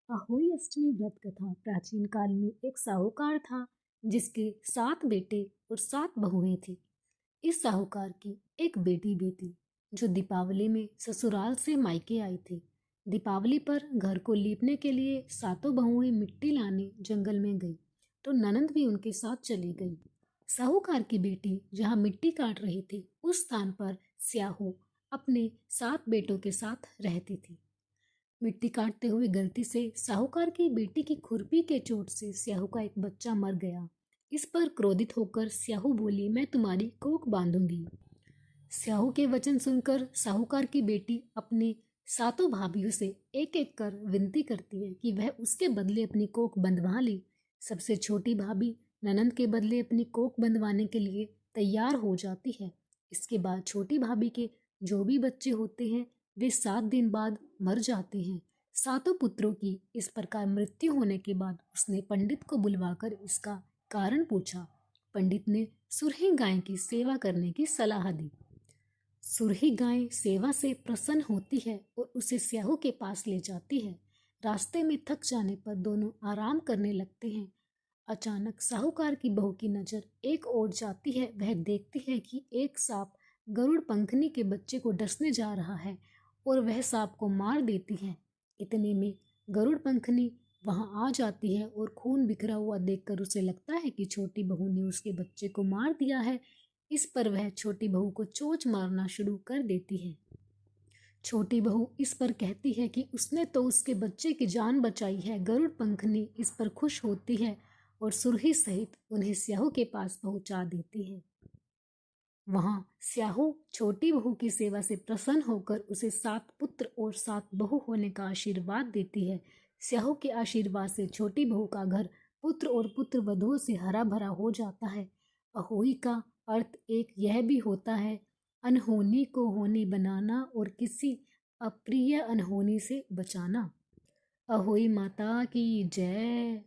अहोई अष्टमी व्रत कथा। प्राचीन काल में एक साहूकार था जिसके 7 बेटे और 7 बहुएं थी। इस साहूकार की एक बेटी भी थी जो दीपावली में ससुराल से मायके आई थी। दीपावली पर घर को लीपने के लिए सातों बहुएं मिट्टी लाने जंगल में गई तो ननंद भी उनके साथ चली गई। साहूकार की बेटी जहाँ मिट्टी काट रही थी उस स्थान पर स्याहू अपने 7 बेटों के साथ रहती थी। मिट्टी काटते हुए गलती से साहूकार की बेटी की खुरपी के चोट से स्याहू का एक बच्चा मर गया। इस पर क्रोधित होकर स्याहू बोली, मैं तुम्हारी कोख बांधूंगी। स्याहू के वचन सुनकर साहूकार की बेटी अपने सातों भाभियों से एक एक कर विनती करती है कि वह उसके बदले अपनी कोख बंधवा ले। सबसे छोटी भाभी ननंद के बदले अपनी कोख बंधवाने के लिए तैयार हो जाती है। इसके बाद छोटी भाभी के जो भी बच्चे होते हैं वे 7 दिन बाद मर जाते हैं। सातों पुत्रों की इस प्रकार मृत्यु होने के बाद उसने पंडित को बुलवाकर इसका कारण पूछा। पंडित ने सुरही गाय की सेवा करने की सलाह दी। सुरही गाय सेवा से प्रसन्न होती है और उसे स्याहू के पास ले जाती है। रास्ते में थक जाने पर दोनों आराम करने लगते हैं। अचानक साहूकार की बहू की नजर एक ओर जाती है। वह देखती है कि एक सांप गरुड़ पंखनी के बच्चे को डसने जा रहा है और वह सांप को मार देती है। इतने में गरुड़ पंखनी वहां आ जाती है और खून बिखरा हुआ देखकर उसे लगता है कि छोटी बहू ने उसके बच्चे को मार दिया है। इस पर वह छोटी बहू को चोंच मारना शुरू कर देती है। छोटी बहू इस पर कहती है कि उसने तो उसके बच्चे की जान बचाई है। गरुड़ पंखनी इस पर खुश होती है और सुरही सहित उन्हें स्याहू के पास पहुंचा देती है। वहां स्याहू छोटी बहू की सेवा से प्रसन्न होकर उसे 7 पुत्र और 7 बहू होने का आशीर्वाद देती है। स्याहू के आशीर्वाद से छोटी बहू का घर पुत्र और पुत्र वधुओं से हरा भरा हो जाता है। अहोई का अर्थ एक यह भी होता है अनहोनी को होनी बनाना और किसी अप्रिय अनहोनी से बचाना। अहोई माता की जय।